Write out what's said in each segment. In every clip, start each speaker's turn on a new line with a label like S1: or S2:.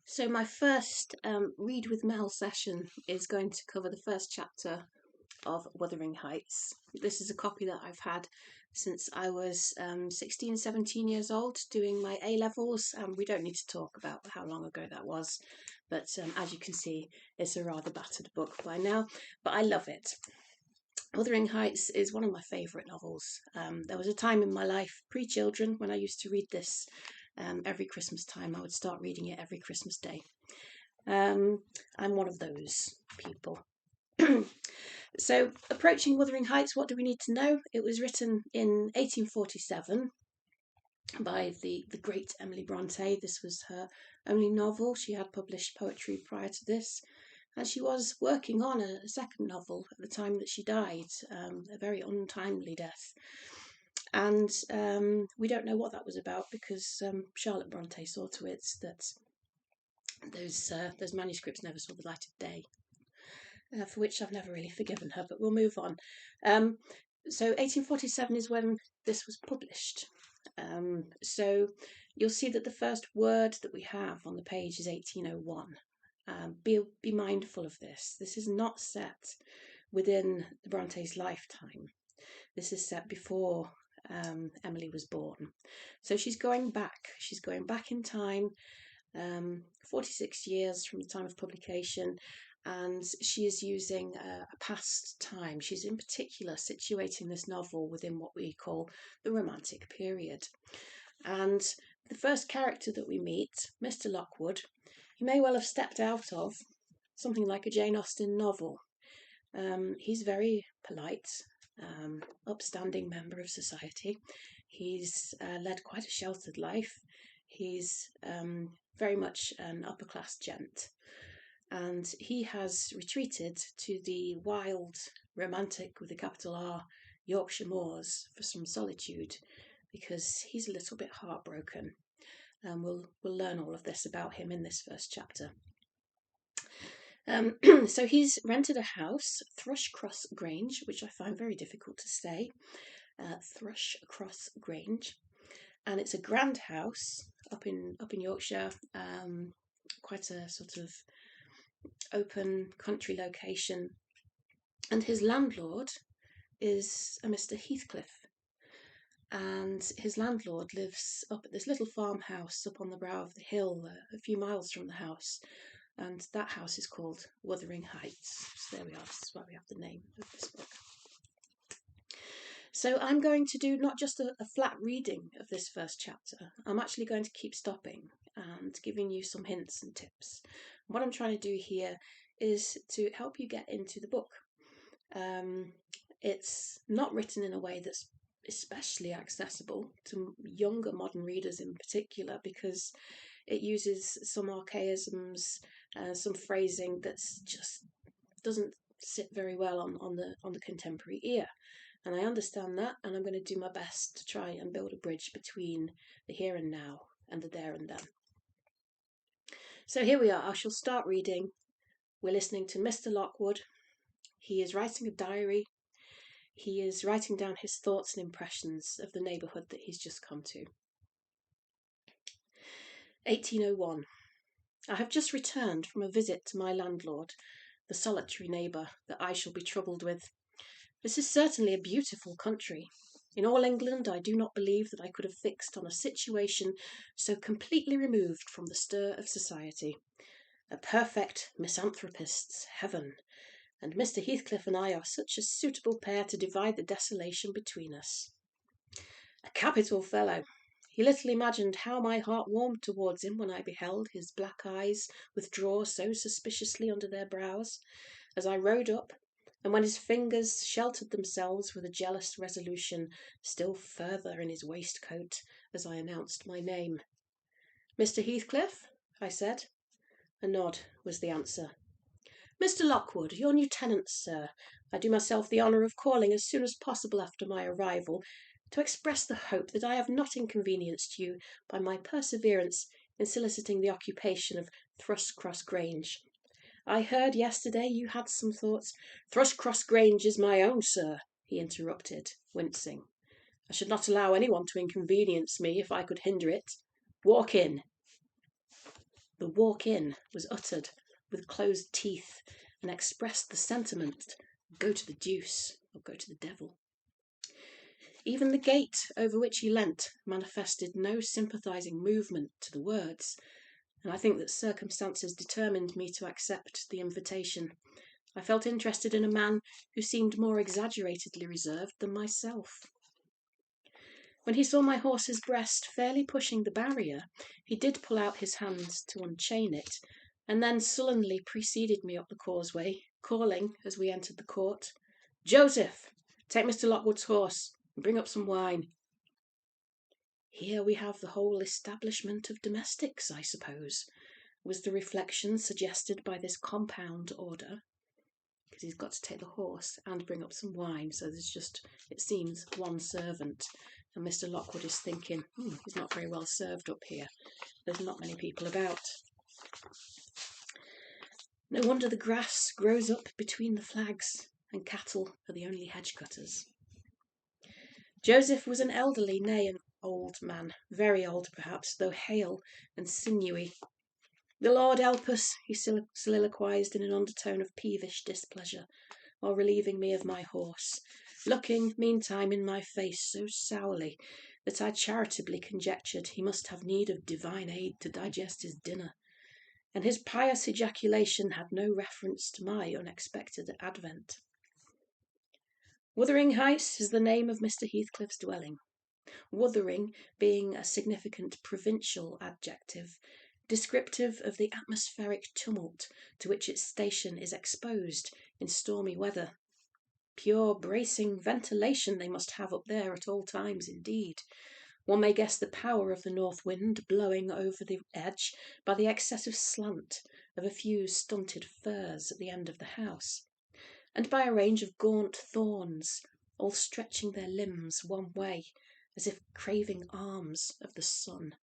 S1: So my first Read with Mel session is going to cover the first chapter of Wuthering Heights. This is a copy that I've had since I was 16, 17 years old doing my A-levels. We don't need to talk about how long ago that was, but as you can see, it's a rather battered book by now, but I love it. Wuthering Heights is one of my favourite novels. There was a time in my life, pre-children, when I used to read this every Christmas time. I would start reading it every Christmas day. I'm one of those people. So, approaching Wuthering Heights, what do we need to know? It was written in 1847 by the great Emily Bronte. This was her only novel. She had published poetry prior to this, and she was working on a second novel at the time that she died, a very untimely death. And we don't know what that was about because Charlotte Bronte saw to it that those manuscripts never saw the light of day, for which I've never really forgiven her, but we'll move on. So 1847 is when this was published. So you'll see that the first word that we have on the page is 1801. Be mindful of this. This is not set within the Bronte's lifetime. This is set before Emily was born. So she's going back. She's going back in time, 46 years from the time of publication, and she is using a past time. She's in particular situating this novel within what we call the Romantic period. And the first character that we meet, Mr. Lockwood, he may well have stepped out of something like a Jane Austen novel. He's very polite, upstanding member of society. He's led quite a sheltered life. He's very much an upper class gent. And he has retreated to the wild, romantic, with a capital R, Yorkshire moors for some solitude because he's a little bit heartbroken. And we'll learn all of this about him in this first chapter. So he's rented a house, Thrushcross Grange, which I find very difficult to say, Thrushcross Grange, and it's a grand house up in Yorkshire, quite a sort of open country location, and his landlord is a Mr. Heathcliff, and his landlord lives up at this little farmhouse up on the brow of the hill, a few miles from the house. And that house is called Wuthering Heights. So there we are, this is why we have the name of this book. So I'm going to do not just a flat reading of this first chapter, I'm actually going to keep stopping and giving you some hints and tips. What I'm trying to do here is to help you get into the book. It's not written in a way that's especially accessible to younger modern readers in particular, because it uses some archaisms, some phrasing that's just doesn't sit very well on the contemporary ear. And I understand that, and I'm going to do my best to try and build a bridge between the here and now and the there and then. So here we are. I shall start reading. We're listening to Mr. Lockwood. He is writing a diary. He is writing down his thoughts and impressions of the neighbourhood that he's just come to. 1801. I have just returned from a visit to my landlord, the solitary neighbour that I shall be troubled with. This is certainly a beautiful country. In all England, I do not believe that I could have fixed on a situation so completely removed from the stir of society. A perfect misanthropist's heaven, and Mr. Heathcliff and I are such a suitable pair to divide the desolation between us. A capital fellow! He little imagined how my heart warmed towards him when I beheld his black eyes withdraw so suspiciously under their brows, as I rode up, and when his fingers sheltered themselves with a jealous resolution still further in his waistcoat as I announced my name. "Mr. Heathcliff?" I said. A nod was the answer. "Mr. Lockwood, your new tenant, sir. I do myself the honour of calling as soon as possible after my arrival, to express the hope that I have not inconvenienced you by my perseverance in soliciting the occupation of Thrushcross Grange. I heard yesterday you had some thoughts—" "Thrushcross Grange is my own, sir," he interrupted, wincing. "I should not allow anyone to inconvenience me if I could hinder it. Walk in." The walk-in was uttered with closed teeth and expressed the sentiment, go to the deuce or go to the devil. Even the gate over which he leant manifested no sympathising movement to the words, and I think that circumstances determined me to accept the invitation. I felt interested in a man who seemed more exaggeratedly reserved than myself. When he saw my horse's breast fairly pushing the barrier, he did pull out his hands to unchain it, and then sullenly preceded me up the causeway, calling, as we entered the court, "Joseph, take Mr. Lockwood's horse and bring up some wine." Here we have the whole establishment of domestics, I suppose, was the reflection suggested by this compound order, because he's got to take the horse and bring up some wine, so there's just, it seems, one servant. And Mr. Lockwood is thinking, he's not very well served up here. There's not many people about. No wonder the grass grows up between the flags, and cattle are the only hedge cutters. Joseph was an elderly, nay, an old man, very old perhaps, though hale and sinewy. "The Lord help us," he soliloquised in an undertone of peevish displeasure, while relieving me of my horse, looking, meantime, in my face so sourly that I charitably conjectured he must have need of divine aid to digest his dinner, and his pious ejaculation had no reference to my unexpected advent. Wuthering Heights is the name of Mr. Heathcliff's dwelling, Wuthering being a significant provincial adjective, descriptive of the atmospheric tumult to which its station is exposed in stormy weather. Pure bracing ventilation they must have up there at all times indeed. One may guess the power of the north wind blowing over the edge by the excessive slant of a few stunted firs at the end of the house, and by a range of gaunt thorns, all stretching their limbs one way, as if craving arms of the sun.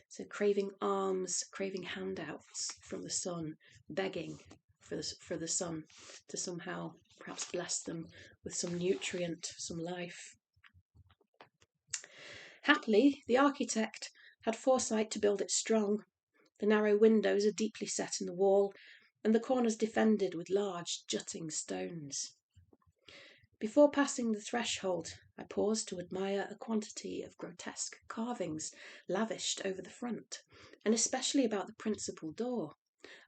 S1: So craving arms, craving handouts from the sun, begging for the sun to somehow perhaps bless them with some nutrient, some life. Happily, the architect had foresight to build it strong. The narrow windows are deeply set in the wall, and the corners defended with large jutting stones. Before passing the threshold, I paused to admire a quantity of grotesque carvings lavished over the front, and especially about the principal door,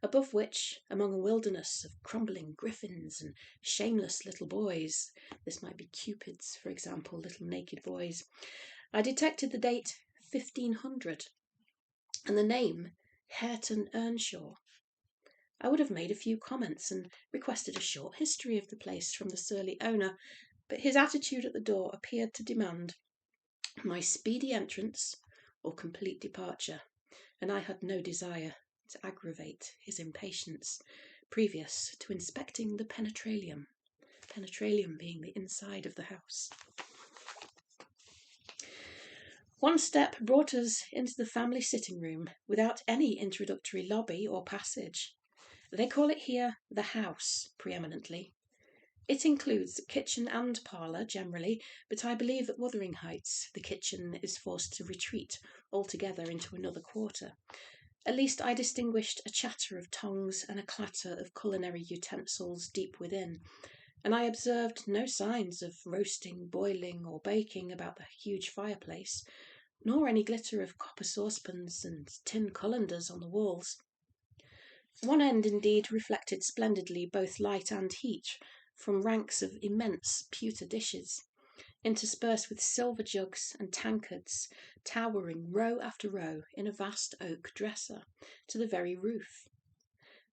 S1: above which, among a wilderness of crumbling griffins and shameless little boys, this might be cupids, for example, little naked boys, I detected the date 1500 and the name Hareton Earnshaw. I would have made a few comments and requested a short history of the place from the surly owner, but his attitude at the door appeared to demand my speedy entrance or complete departure, and I had no desire to aggravate his impatience previous to inspecting the penetralium being the inside of the house. One step brought us into the family sitting room without any introductory lobby or passage. They call it here the house, preeminently. It includes kitchen and parlour generally, but I believe at Wuthering Heights the kitchen is forced to retreat altogether into another quarter. At least I distinguished a chatter of tongues and a clatter of culinary utensils deep within, and I observed no signs of roasting, boiling, or baking about the huge fireplace, nor any glitter of copper saucepans and tin colanders on the walls. One end, indeed, reflected splendidly both light and heat from ranks of immense pewter dishes, interspersed with silver jugs and tankards, towering row after row in a vast oak dresser to the very roof.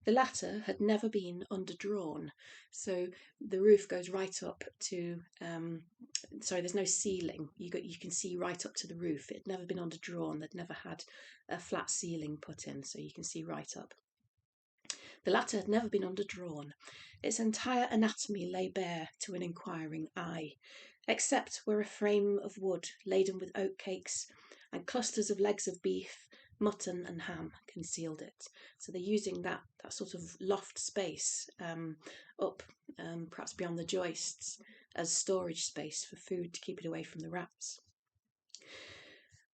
S1: The latter had never been underdrawn, so the roof goes right up to, there's no ceiling. You can see right up to the roof. It had never been underdrawn. They'd never had a flat ceiling put in, so you can see right up. The latter had never been underdrawn. Its entire anatomy lay bare to an inquiring eye, except where a frame of wood laden with oat cakes and clusters of legs of beef, mutton and ham concealed it. So they're using that sort of loft space up, perhaps beyond the joists, as storage space for food to keep it away from the rats.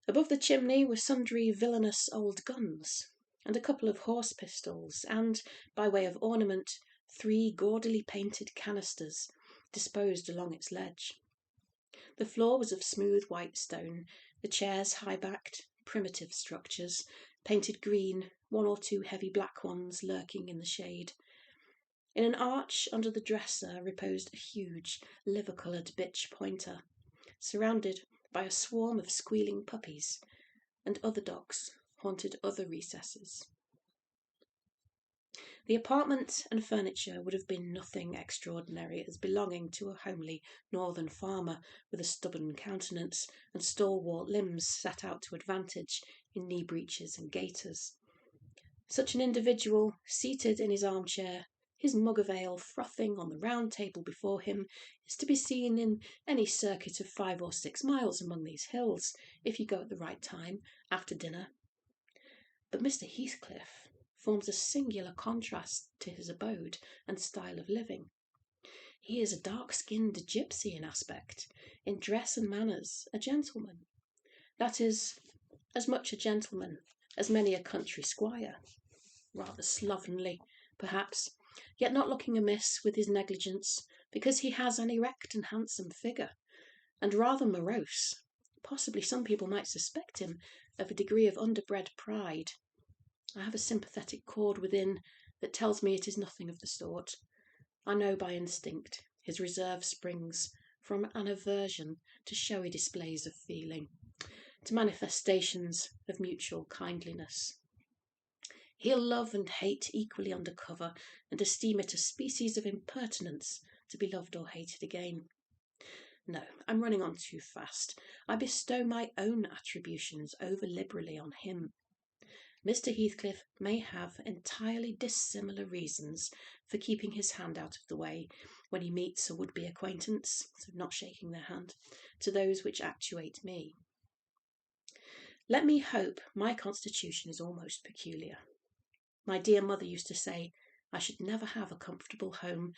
S1: Above the chimney were sundry villainous old guns, and a couple of horse pistols, and, by way of ornament, 3 gaudily painted canisters disposed along its ledge. The floor was of smooth white stone, the chairs high-backed, primitive structures, painted green, 1 or 2 heavy black ones lurking in the shade. In an arch under the dresser reposed a huge, liver-coloured bitch pointer, surrounded by a swarm of squealing puppies, and other dogs haunted other recesses. The apartment and furniture would have been nothing extraordinary, as belonging to a homely northern farmer with a stubborn countenance and stalwart limbs set out to advantage in knee breeches and gaiters. Such an individual, seated in his armchair, his mug of ale frothing on the round table before him, is to be seen in any circuit of 5 or 6 miles among these hills, if you go at the right time, after dinner. But Mr. Heathcliff forms a singular contrast to his abode and style of living. He is a dark-skinned gipsy in aspect, in dress and manners a gentleman. That is, as much a gentleman as many a country squire, rather slovenly, perhaps, yet not looking amiss with his negligence, because he has an erect and handsome figure, and rather morose. Possibly some people might suspect him of a degree of underbred pride. I have a sympathetic chord within that tells me it is nothing of the sort. I know by instinct his reserve springs from an aversion to showy displays of feeling, to manifestations of mutual kindliness. He'll love and hate equally under cover, and esteem it a species of impertinence to be loved or hated again. No, I'm running on too fast. I bestow my own attributions over liberally on him. Mr. Heathcliff may have entirely dissimilar reasons for keeping his hand out of the way when he meets a would-be acquaintance, so not shaking their hand, to those which actuate me. Let me hope my constitution is almost peculiar. My dear mother used to say I should never have a comfortable home,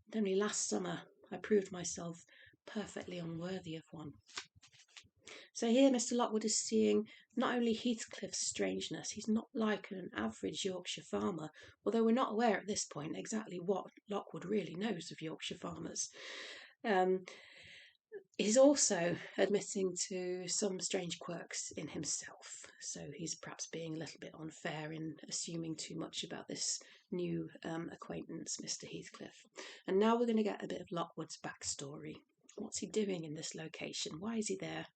S1: and only last summer I proved myself perfectly unworthy of one. So here Mr. Lockwood is seeing not only Heathcliff's strangeness, he's not like an average Yorkshire farmer, although we're not aware at this point exactly what Lockwood really knows of Yorkshire farmers. He's also admitting to some strange quirks in himself, so he's perhaps being a little bit unfair in assuming too much about this new acquaintance, Mr. Heathcliff. And now we're going to get a bit of Lockwood's backstory. What's he doing in this location? Why is he there?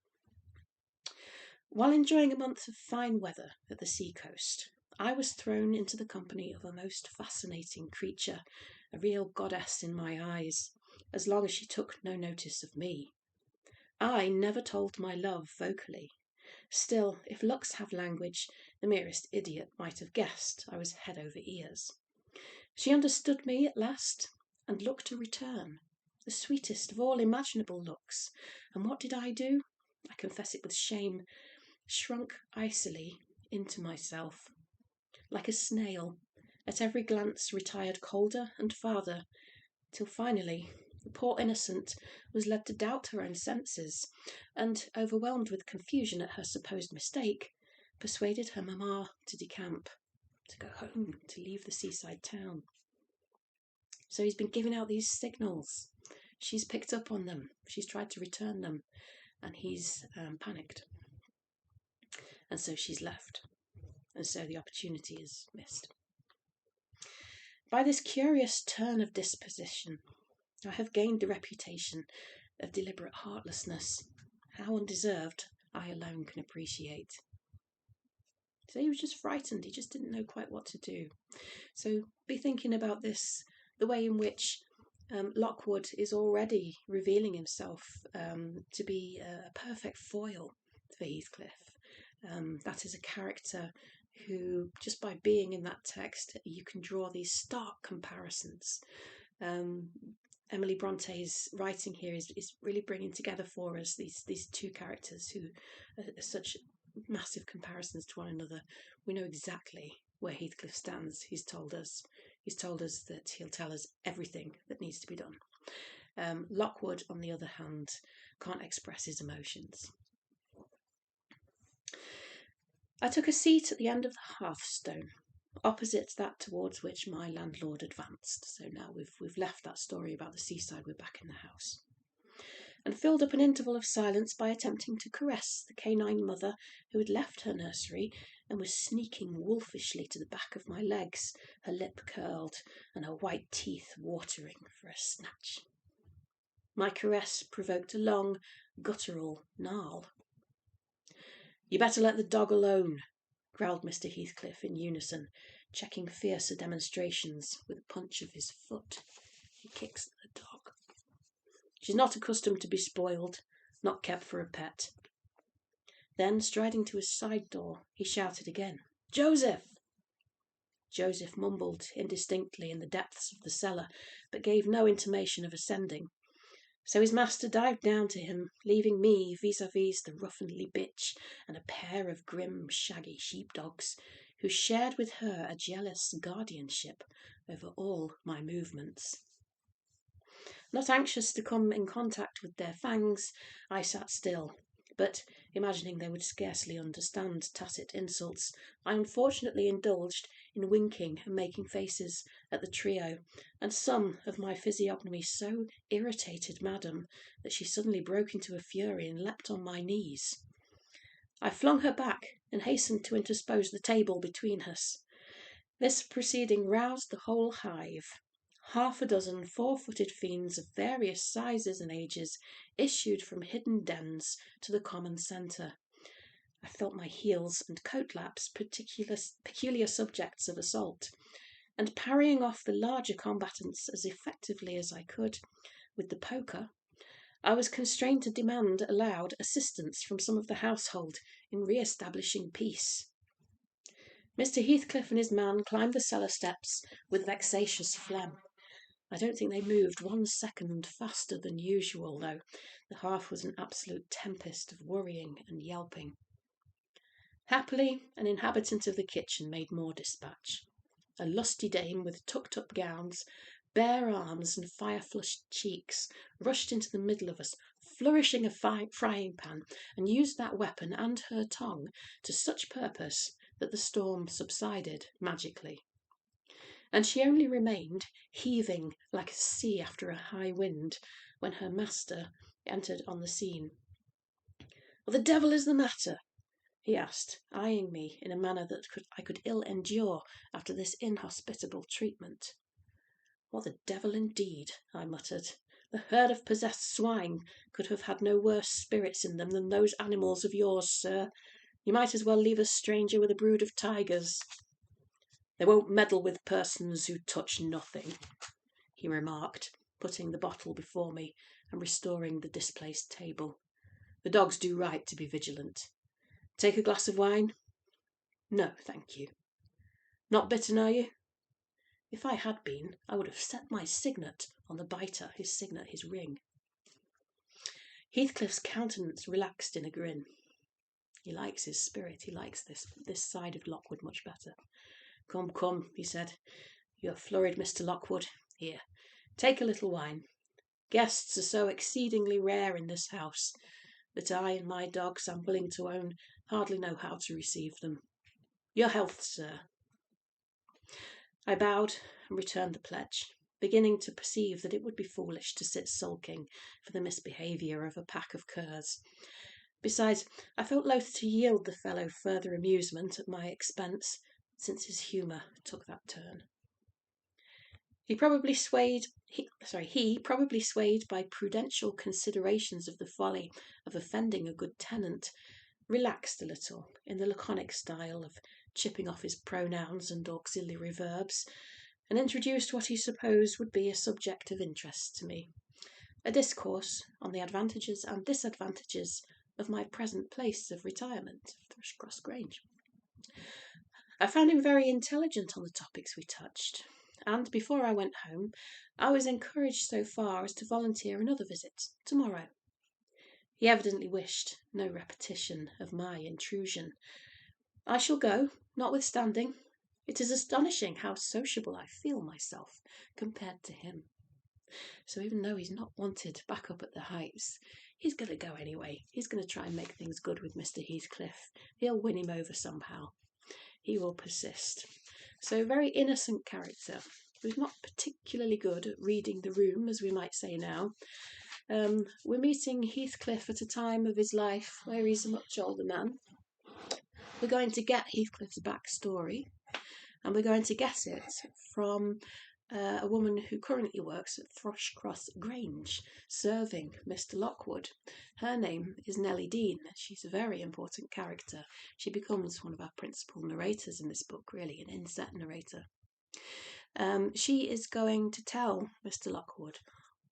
S1: While enjoying a month of fine weather at the sea-coast, I was thrown into the company of a most fascinating creature, a real goddess in my eyes, as long as she took no notice of me. I never told my love vocally. Still, if looks have language, the merest idiot might have guessed I was head over ears. She understood me at last, and looked a return, the sweetest of all imaginable looks. And what did I do? I confess it with shame, shrunk icily into myself. Like a snail, at every glance retired colder and farther, till finally the poor innocent was led to doubt her own senses, and, overwhelmed with confusion at her supposed mistake, persuaded her mamma to decamp, to go home, to leave the seaside town. So he's been giving out these signals. She's picked up on them. She's tried to return them, and he's panicked. And so she's left, and so the opportunity is missed. By this curious turn of disposition, I have gained the reputation of deliberate heartlessness. How undeserved, I alone can appreciate. So he was just frightened. He just didn't know quite what to do. So be thinking about this, the way in which Lockwood is already revealing himself to be a perfect foil for Heathcliff. That is a character who, just by being in that text, you can draw these stark comparisons. Emily Bronte's writing here is really bringing together for us these two characters who are such massive comparisons to one another. We know exactly where Heathcliff stands. He's told us that he'll tell us everything that needs to be done. Lockwood, on the other hand, can't express his emotions. I took a seat at the end of the hearthstone, opposite that towards which my landlord advanced. So now we've left that story about the seaside, we're back in the house. And filled up an interval of silence by attempting to caress the canine mother who had left her nursery and was sneaking wolfishly to the back of my legs, her lip curled and her white teeth watering for a snatch. My caress provoked a long, guttural gnarl. "You better let the dog alone," growled Mr. Heathcliff in unison, checking fiercer demonstrations with a punch of his foot. He kicks at the dog. "She's not accustomed to be spoiled, not kept for a pet." Then, striding to his side door, he shouted again, "Joseph!" Joseph mumbled indistinctly in the depths of the cellar, but gave no intimation of ascending. So his master dived down to him, leaving me vis-à-vis the ruffianly bitch and a pair of grim, shaggy sheepdogs, who shared with her a jealous guardianship over all my movements. Not anxious to come in contact with their fangs, I sat still, but, imagining they would scarcely understand tacit insults, I unfortunately indulged in winking and making faces at the trio, and some of my physiognomy so irritated Madame that she suddenly broke into a fury and leapt on my knees. I flung her back and hastened to interpose the table between us. This proceeding roused the whole hive. Half a dozen four-footed fiends of various sizes and ages issued from hidden dens to the common centre. I felt my heels and coat-laps peculiar subjects of assault, and parrying off the larger combatants as effectively as I could with the poker, I was constrained to demand aloud assistance from some of the household in re-establishing peace. Mr. Heathcliff and his man climbed the cellar steps with vexatious phlegm. I don't think they moved 1 second faster than usual, though. The hearth was an absolute tempest of worrying and yelping. Happily, an inhabitant of the kitchen made more dispatch. A lusty dame with tucked-up gowns, bare arms and fire-flushed cheeks rushed into the middle of us, flourishing a frying pan, and used that weapon and her tongue to such purpose that the storm subsided magically. And she only remained heaving like a sea after a high wind when her master entered on the scene. "What the devil is the matter?" he asked, eyeing me in a manner that I could ill endure after this inhospitable treatment. "What the devil indeed?" I muttered. "The herd of possessed swine could have had no worse spirits in them than those animals of yours, sir. You might as well leave a stranger with a brood of tigers." "They won't meddle with persons who touch nothing," he remarked, putting the bottle before me and restoring the displaced table. "The dogs do right to be vigilant. Take a glass of wine?" "No, thank you." "Not bitten, are you?" If I had been, I would have set my signet on the biter, his ring. Heathcliff's countenance relaxed in a grin. He likes his spirit. He likes this side of Lockwood much better. Come, he said. "You're flurried, Mr. Lockwood. Here, take a little wine. Guests are so exceedingly rare in this house that I and my dogs, I'm willing to own, hardly know how to receive them. Your health, sir." I bowed and returned the pledge, beginning to perceive that it would be foolish to sit sulking for the misbehaviour of a pack of curs. Besides, I felt loath to yield the fellow further amusement at my expense, since his humour took that turn. He probably swayed by prudential considerations of the folly of offending a good tenant, relaxed a little in the laconic style of chipping off his pronouns and auxiliary verbs, and introduced what he supposed would be a subject of interest to me, a discourse on the advantages and disadvantages of my present place of retirement, Thrushcross Grange. I found him very intelligent on the topics we touched, and before I went home, I was encouraged so far as to volunteer another visit tomorrow. He evidently wished no repetition of my intrusion. I shall go, notwithstanding. It is astonishing how sociable I feel myself compared to him. So even though he's not wanted back up at the Heights, he's going to go anyway. He's going to try and make things good with Mr. Heathcliff. He'll win him over somehow. He will persist. So, a very innocent character who's not particularly good at reading the room, as we might say now. We're meeting Heathcliff at a time of his life where he's a much older man. We're going to get Heathcliff's backstory, and we're going to get it from a woman who currently works at Thrushcross Grange, serving Mr. Lockwood. Her name is Nelly Dean. She's a very important character. She becomes one of our principal narrators in this book, really, an inset narrator. She is going to tell Mr. Lockwood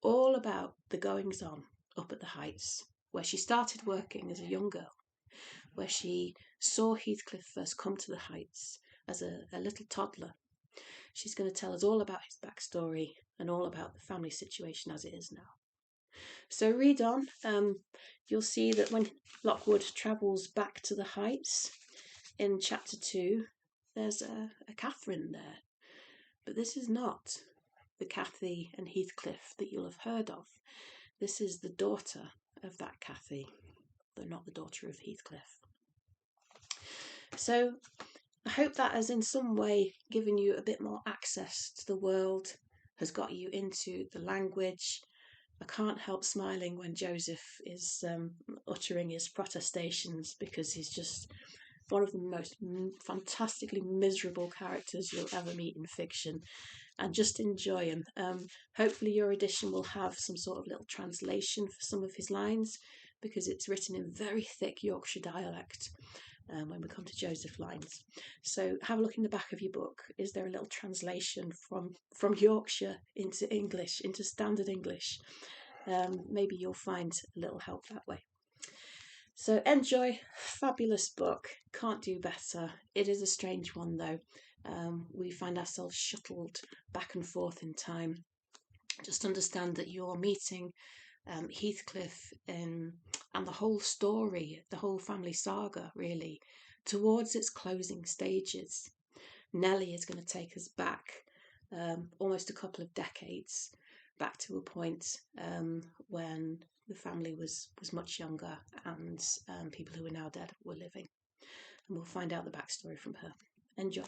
S1: all about the goings-on up at the Heights, where she started working as a young girl, where she saw Heathcliff first come to the Heights as a little toddler. She's going to tell us all about his backstory and all about the family situation as it is now. So read on. You'll see that when Lockwood travels back to the Heights in chapter 2, there's a Catherine there. But this is not the Cathy and Heathcliff that you'll have heard of. This is the daughter of that Cathy, though not the daughter of Heathcliff. So I hope that has in some way given you a bit more access to the world, has got you into the language. I can't help smiling when Joseph is uttering his protestations, because he's just one of the most fantastically miserable characters you'll ever meet in fiction, and just enjoy him. Hopefully your edition will have some sort of little translation for some of his lines, because it's written in very thick Yorkshire dialect when we come to Joseph lines. So have a look in the back of your book. Is there a little translation from Yorkshire into English, into standard English? Maybe you'll find a little help that way. So enjoy. Fabulous book. Can't do better. It is a strange one though. We find ourselves shuttled back and forth in time. Just understand that you're meeting Heathcliff and the whole story, the whole family saga, really, towards its closing stages. Nelly is going to take us back almost a couple of decades, back to a point when the family was much younger and people who are now dead were living. And we'll find out the backstory from her. Enjoy.